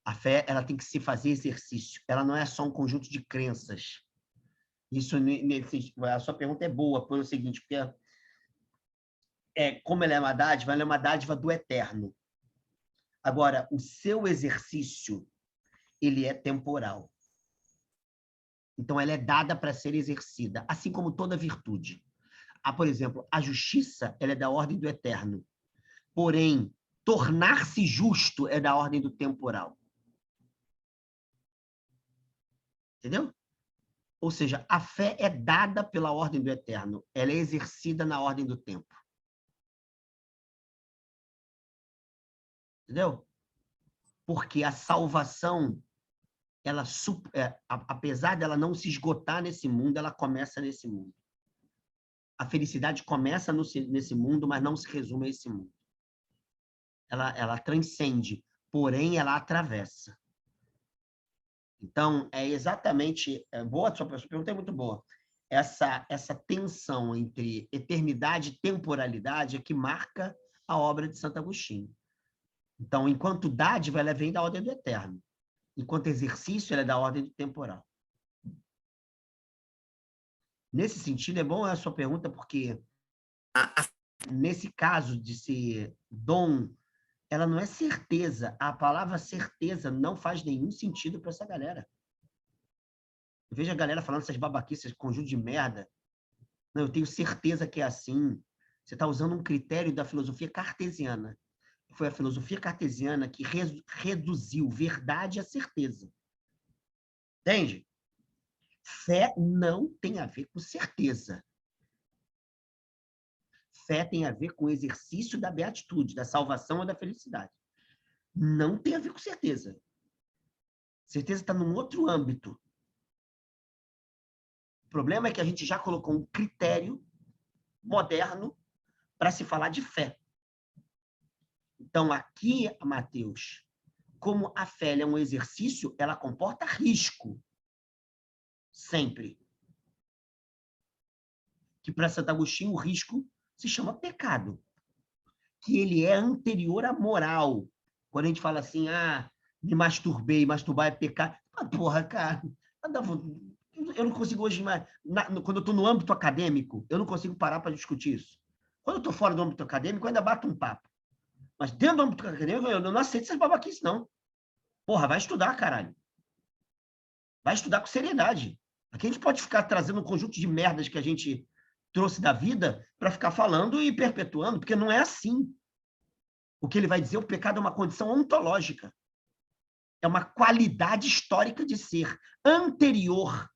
A fé ela tem que se fazer exercício, ela não é só um conjunto de crenças. Isso, a sua pergunta é boa, pelo seguinte, porque como ela é uma dádiva do eterno. Agora, o seu exercício, ele é temporal. Então, ela é dada para ser exercida, assim como toda virtude. Por exemplo, a justiça ela é da ordem do eterno. Porém, tornar-se justo é da ordem do temporal. Entendeu? Ou seja, a fé é dada pela ordem do eterno. Ela é exercida na ordem do tempo. Entendeu? Porque a salvação, apesar dela não se esgotar nesse mundo, ela começa nesse mundo. A felicidade começa nesse mundo, mas não se resume a esse mundo. Ela transcende, porém ela atravessa. Então, é exatamente... boa, sua pergunta é muito boa. Essa tensão entre eternidade e temporalidade é que marca a obra de Santo Agostinho. Então, enquanto dádiva, ela vem da ordem do eterno. Enquanto exercício, ela é da ordem do temporal. Nesse sentido, é bom a sua pergunta, porque nesse caso de ser dom, ela não é certeza. A palavra certeza não faz nenhum sentido para essa galera. Eu vejo a galera falando essas babaquices, conjunto de merda. Não, eu tenho certeza que é assim. Você está usando um critério da filosofia cartesiana. Foi a filosofia cartesiana que reduziu verdade a certeza. Entende? Fé não tem a ver com certeza. Fé tem a ver com o exercício da beatitude, da salvação ou da felicidade. Não tem a ver com certeza. Certeza está num outro âmbito. O problema é que a gente já colocou um critério moderno para se falar de fé. Então, aqui, Mateus, como a fé é um exercício, ela comporta risco. Sempre. Que para Santo Agostinho, o risco se chama pecado. Que ele é anterior à moral. Quando a gente fala assim, me masturbei, masturbar é pecado. Porra, cara, eu não consigo hoje mais... Quando eu estou no âmbito acadêmico, eu não consigo parar para discutir isso. Quando eu estou fora do âmbito acadêmico, eu ainda bato um papo. Mas dentro do âmbito acadêmico, eu não aceito essas babaquices, não. Porra, vai estudar, caralho. Vai estudar com seriedade. Aqui a gente pode ficar trazendo um conjunto de merdas que a gente trouxe da vida para ficar falando e perpetuando, porque não é assim. O que ele vai dizer, o pecado é uma condição ontológica. É uma qualidade histórica de ser anterior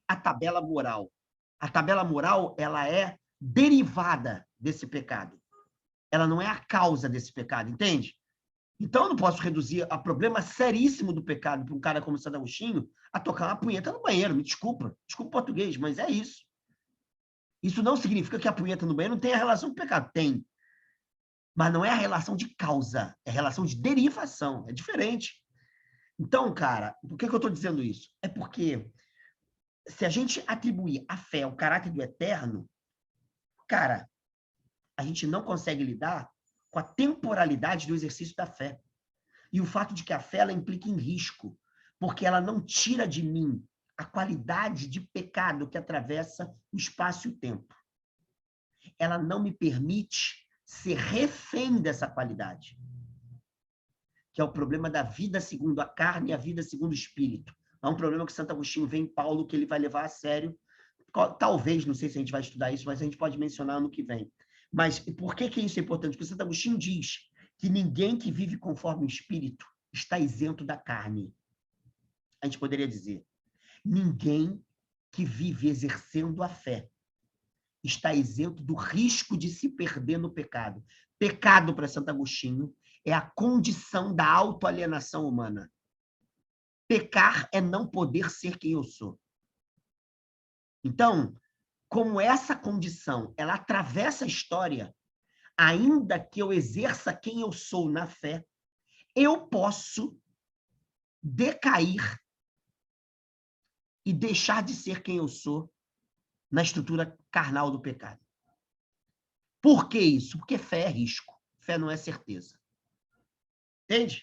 à tabela moral. A tabela moral, ela é derivada desse pecado. Ela não é a causa desse pecado, entende? Então, eu não posso reduzir a problema seríssimo do pecado para um cara como Santo Agostinho a tocar uma punheta no banheiro. Me desculpa. Desculpa o português, mas é isso. Isso não significa que a punheta no banheiro não tenha relação com o pecado. Tem. Mas não é a relação de causa. É a relação de derivação. É diferente. Então, cara, por que eu estou dizendo isso? É porque se a gente atribuir a fé ao caráter do eterno, cara, a gente não consegue lidar com a temporalidade do exercício da fé. E o fato de que a fé ela implica em risco, porque ela não tira de mim a qualidade de pecado que atravessa o espaço e o tempo. Ela não me permite ser refém dessa qualidade, que é o problema da vida segundo a carne e a vida segundo o espírito. É um problema que Santo Agostinho vê em Paulo, que ele vai levar a sério, talvez, não sei se a gente vai estudar isso, mas a gente pode mencionar ano que vem. Mas por que isso é importante? Porque Santo Agostinho diz que ninguém que vive conforme o Espírito está isento da carne. A gente poderia dizer, ninguém que vive exercendo a fé está isento do risco de se perder no pecado. Pecado, para Santo Agostinho, é a condição da autoalienação humana. Pecar é não poder ser quem eu sou. Então, como essa condição ela atravessa a história, ainda que eu exerça quem eu sou na fé, eu posso decair e deixar de ser quem eu sou na estrutura carnal do pecado. Por que isso? Porque fé é risco, fé não é certeza. Entende?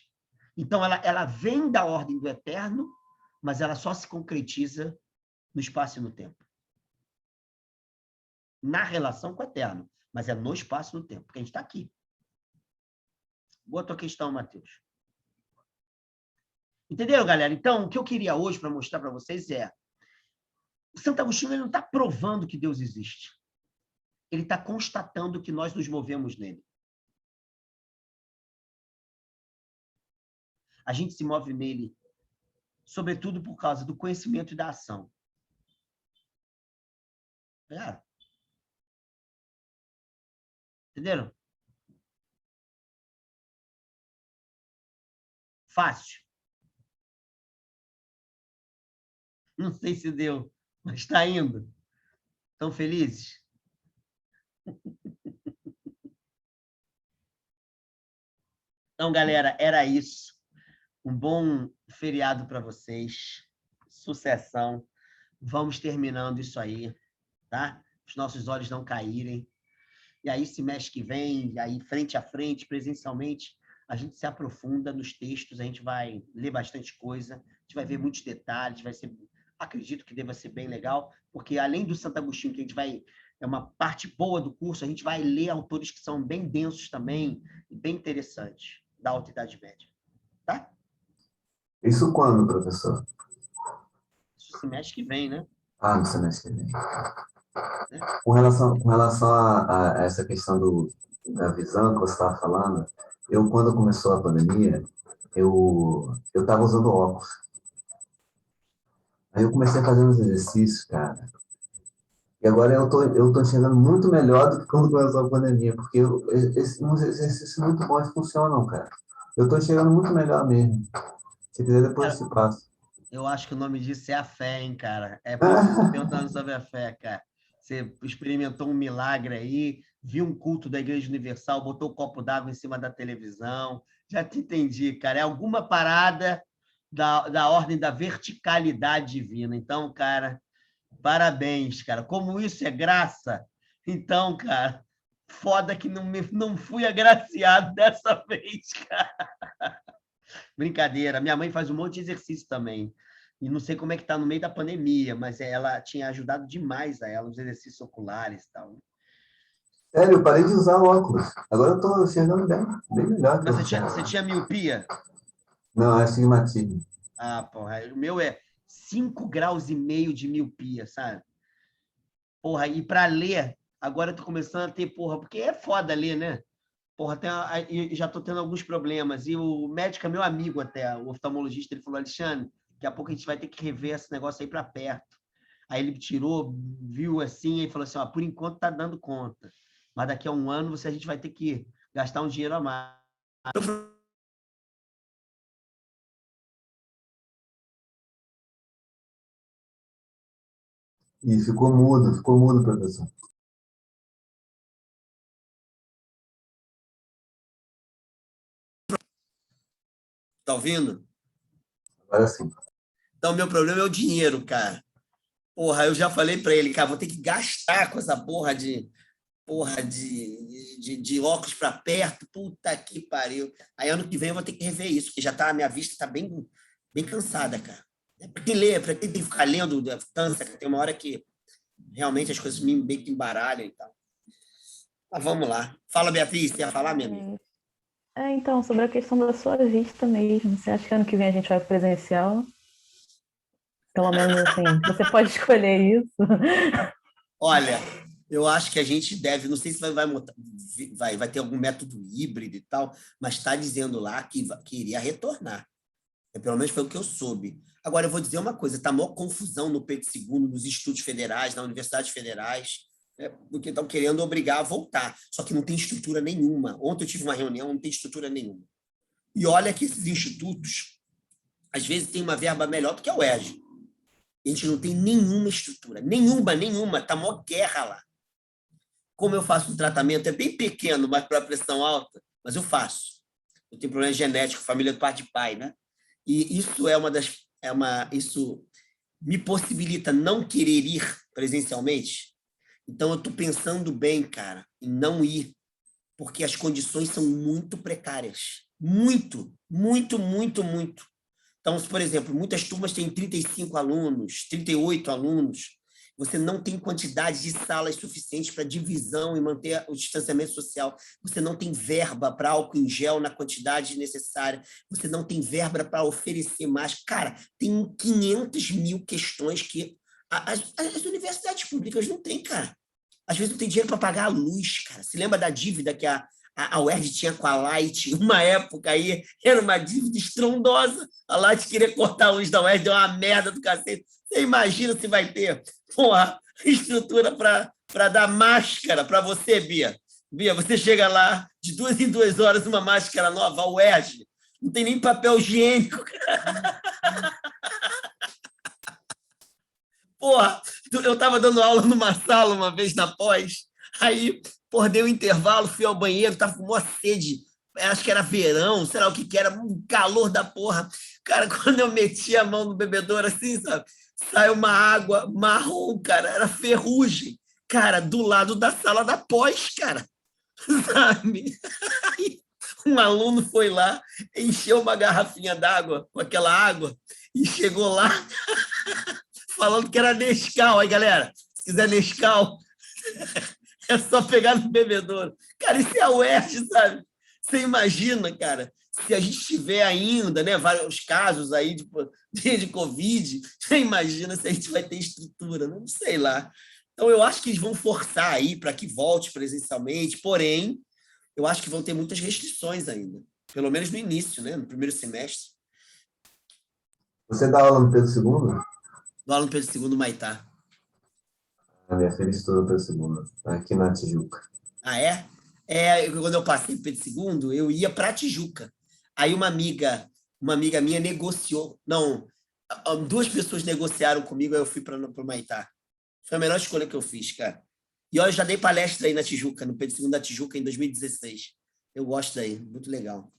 Então, ela vem da ordem do eterno, mas ela só se concretiza no espaço e no tempo. Na relação com o eterno, mas é no espaço e no tempo, porque a gente está aqui. Boa tua questão, Matheus. Entenderam, galera? Então, o que eu queria hoje para mostrar para vocês é o Santo Agostinho ele não está provando que Deus existe. Ele está constatando que nós nos movemos nele. A gente se move nele, sobretudo por causa do conhecimento e da ação. É. Entenderam? Fácil. Não sei se deu, mas está indo. Estão felizes? Então, galera, era isso. Um bom feriado para vocês. Sucessão. Vamos terminando isso aí, tá? Os nossos olhos não caírem. E aí, semestre que vem, aí frente a frente, presencialmente, a gente se aprofunda nos textos, a gente vai ler bastante coisa, a gente vai ver muitos detalhes, vai ser, acredito que deva ser bem legal, porque além do Santo Agostinho, que a gente vai, é uma parte boa do curso, a gente vai ler autores que são bem densos também, e bem interessantes, da Alta Idade Média. Tá? Isso quando, professor? Isso semestre que vem, né? Ah, no semestre que vem. Com relação a essa questão da visão que você estava falando, quando começou a pandemia, eu estava usando óculos. Aí eu comecei a fazer uns exercícios, cara. E agora eu tô enxergando muito melhor do que quando começou a pandemia, porque uns exercícios muito bons funcionam, cara. Eu tô enxergando muito melhor mesmo. Se quiser, depois eu te passo. Eu acho que o nome disso é a fé, hein, cara? É por isso que eu tô perguntando sobre a fé, cara. Você experimentou um milagre aí, viu um culto da Igreja Universal, botou um copo d'água em cima da televisão. Já te entendi, cara. É alguma parada da ordem da verticalidade divina. Então, cara, parabéns, cara. Como isso é graça, então, cara, foda que não fui agraciado dessa vez, cara. Brincadeira. Minha mãe faz um monte de exercício também. E não sei como é que está no meio da pandemia, mas ela tinha ajudado demais a ela, os exercícios oculares e tal. Sério, eu parei de usar óculos. Agora eu estou enxergando bem melhor. Mas você tinha miopia? Não, é astigmatismo. Ah, porra, o meu é 5,5 graus de miopia, sabe? Porra, e para ler, agora eu tô começando a ter, porra, porque é foda ler, né? Porra, já tô tendo alguns problemas. E o médico é meu amigo até, o oftalmologista, ele falou, Alexandre, daqui a pouco a gente vai ter que rever esse negócio aí para perto. Aí ele tirou, viu assim, e falou assim, ó, por enquanto tá dando conta. Mas daqui a um ano a gente vai ter que gastar um dinheiro a mais. E ficou mudo, professor. Tá ouvindo? Agora sim. Então, meu problema é o dinheiro, cara. Porra, eu já falei para ele, cara, vou ter que gastar com essa porra de óculos para perto, puta que pariu. Aí ano que vem eu vou ter que rever isso, porque já tá, a minha vista tá bem cansada, cara. Para quem tem que ficar lendo, cansa, tem uma hora que realmente as coisas meio que embaralham e tal. Mas vamos lá. Fala, Beatriz, você ia falar, minha amiga? Então, sobre a questão da sua vista mesmo. Você acha que ano que vem a gente vai presencial? Pelo menos assim, você pode escolher isso. Olha, eu acho que a gente deve, não sei se vai ter algum método híbrido e tal, mas está dizendo lá que iria retornar. Pelo menos foi o que eu soube. Agora, eu vou dizer uma coisa, está maior confusão no Pedro II, nos institutos federais, nas universidades federais, porque estão querendo obrigar a voltar. Só que não tem estrutura nenhuma. Ontem eu tive uma reunião, não tem estrutura nenhuma. E olha que esses institutos, às vezes, têm uma verba melhor do que a UERJ. A gente não tem nenhuma estrutura. Nenhuma. Está maior guerra lá. Como eu faço um tratamento, é bem pequeno, mas para pressão alta, mas eu faço. Eu tenho problema genético, família do pai de pai, né? E isso isso me possibilita não querer ir presencialmente. Então, eu estou pensando bem, cara, em não ir, porque as condições são muito precárias. Muito. Então, por exemplo, muitas turmas têm 35 alunos, 38 alunos. Você não tem quantidade de salas suficientes para divisão e manter o distanciamento social. Você não tem verba para álcool em gel na quantidade necessária. Você não tem verba para oferecer mais. Cara, tem 500 mil questões que as universidades públicas não têm, cara. Às vezes não tem dinheiro para pagar a luz, cara. Se lembra da dívida que a UERJ tinha com a Light? Uma época aí, era uma dívida estrondosa. A Light queria cortar a luz da UERJ, deu uma merda do cacete. Você imagina se vai ter estrutura para dar máscara para você, Bia. Bia, você chega lá, de 2 em 2 horas, uma máscara nova, a UERJ. Não tem nem papel higiênico. Porra, eu estava dando aula numa sala uma vez na pós, aí, dei um intervalo, fui ao banheiro, estava com maior sede, acho que era verão, sei lá o que era, um calor da porra. Cara, quando eu meti a mão no bebedouro assim, sabe, saiu uma água marrom, cara, era ferrugem, cara, do lado da sala da pós, cara, sabe? Aí, um aluno foi lá, encheu uma garrafinha d'água com aquela água e chegou lá falando que era Nescau. Aí, galera, se quiser Nescau, é só pegar no bebedouro. Cara, isso é a UERJ, sabe? Você imagina, cara, se a gente tiver ainda, né, vários casos aí de Covid, você imagina se a gente vai ter estrutura, não sei lá. Então, eu acho que eles vão forçar aí para que volte presencialmente, porém, eu acho que vão ter muitas restrições ainda, pelo menos no início, né, no primeiro semestre. Você dá aula no Pedro II? Dou aula no Pedro II Maitá. A minha filha estuda Pedro II, aqui na Tijuca. Ah, é? Quando eu passei no Pedro II, eu ia para Tijuca. Aí uma amiga minha negociou. Não, 2 pessoas negociaram comigo, aí eu fui para o Maitá. Foi a melhor escolha que eu fiz, cara. E eu já dei palestra aí na Tijuca, no Pedro II da Tijuca, em 2016. Eu gosto daí, muito legal.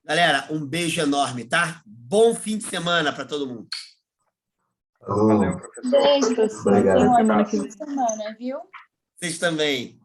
Galera, um beijo enorme, tá? Bom fim de semana para todo mundo. Valeu, professor. Beijo, obrigado. Semana que vem, viu? Vocês também.